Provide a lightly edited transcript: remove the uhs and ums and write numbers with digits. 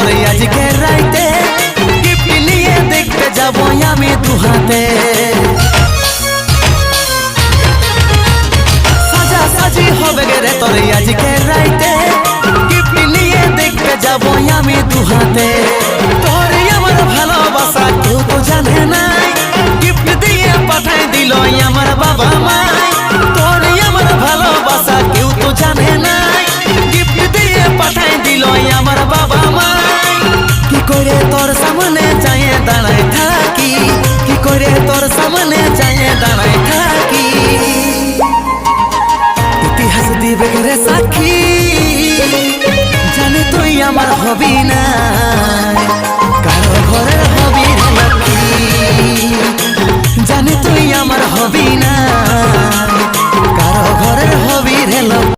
তোরে আজকে রাইতে গিফট নিয়ে দেখতে যাবো আমি দুহাতে সাজা সাজি হবে রে তোরে আজকে রাইতে গিফট নিয়ে দেখতে যাবো আমি দুহাতে তোরে আমার ভালোবাসা কেউ তো জানে নাই গিফট দিয়ে পাঠাই দিল আমার বাবা মাই তোরে আমার ভালোবাসা কেউ তো জানে নাই গিফট দিয়ে পাঠাই দিল আমার বাবা মাই কি করে তোর সামনে যায় দাঁড়ায় থাকি কি করে তোর সামনে যায় দাঁড়ায় থাকি ইতিহাস দিবে রে সাক্ষী জানে তুই আমার হবি না কারো ঘরের হবি রে লক্ষ্মী জানে তুই আমার হবি না কারো ঘরের হবি রে লক্ষ্মী।